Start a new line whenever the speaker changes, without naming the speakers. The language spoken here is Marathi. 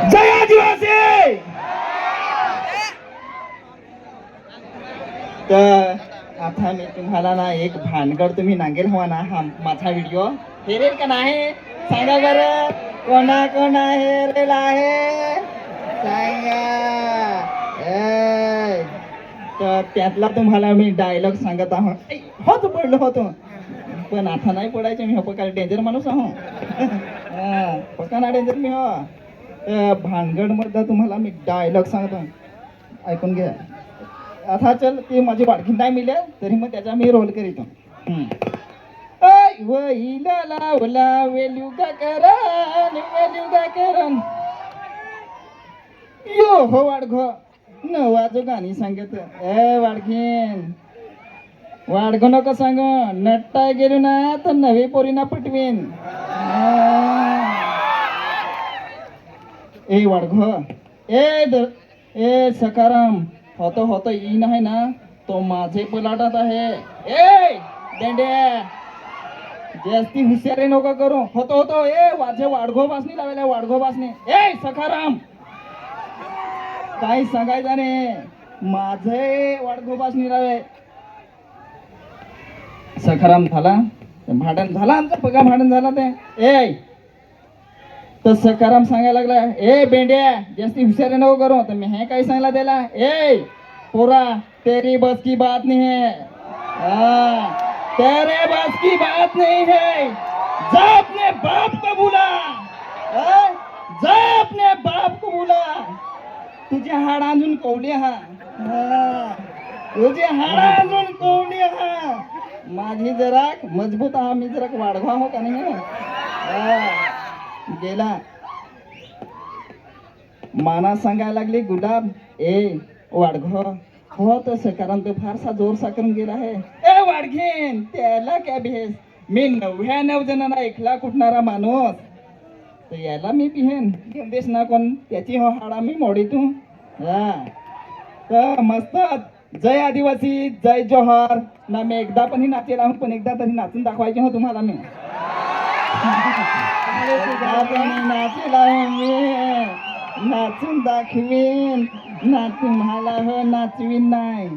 जय आदिवासी. तर आता मी तुम्हाला ना एक भानगड तुम्ही नांगेल हवा ना हा माझा व्हिडिओ हेरेल का नाही सांगा बरं. कोणा कोणा हेरेल आहे सांगा. ए, तर त्यातला तुम्हाला मी डायलॉग सांगत आहो. होतो पडलो होतो पण आता नाही पडायचे मी. हो पका डेंजर माणूस आहो. पका ना डेंजर मी हो. भानगड मधला तुम्हाला मी डायलॉग सांगतो ऐकून घ्या. आता चल ते माझी बाळकी नाही मिळेल तरी मग त्याचा मी रोल करीतो. वहिला लावला वेल्युगा करण यो हो वाडघो न वाजो गाणी सांगत. वाडखीन वाडघो नको सांग नट्टाय गेलो ना तर नवी पोरीना पटवीन. ए वाडघो ए सकाराम होतो होतो ई नाही ना तो माझे पलाटात आहे. ए डेंड्या जास्ती हुशारी नको करू. होतो होतो ए माझे वाडघो बासनी लावल्या वाडघो बासनी. ए सखाराम काय सांगायचं ने माझे वाडघो बासनी लावे. सखाराम झाला भांडण झाला आमचा पगा भांडण झाला ते. ए तर सकाराम सांगायला लागला ए बेंड्या जास्ती हुशारी नको करू. तर मी हे काय सांगला त्याला ए पोरा तेरी बस की बात नहीं है. तेरे बस की बात नहीं है. जा अपने बाप को बुला. जा अपने बाप को बुला. तुझे हाडांजून कवले हा. तुझे हाडांजून कवले हा. माझी जरा मजबूत हा मी जरा वाढवा हो का नाही. गेला माना सांगायला लागली गुलाब ए वाडघो हो तसं कारण तो फारसा जोरसा करून गेला आहे. ए वाडघेन त्याला काय भेस. मी 99 जणांना एकला कुटणारा माणूस तर याला मी पिहेन घेऊन देस ना कोण त्याची हो हाडा मी मोडी तू. तर मस्त जय आदिवासी जय जोहार ना. मी एकदा पण नाचेल आहो पण एकदा तरी नाचून दाखवायचे हो तुम्हाला मी. नाचेल आहे मी नाचून दाखवीन ना तुम्हाला हो नाचवीन नाही.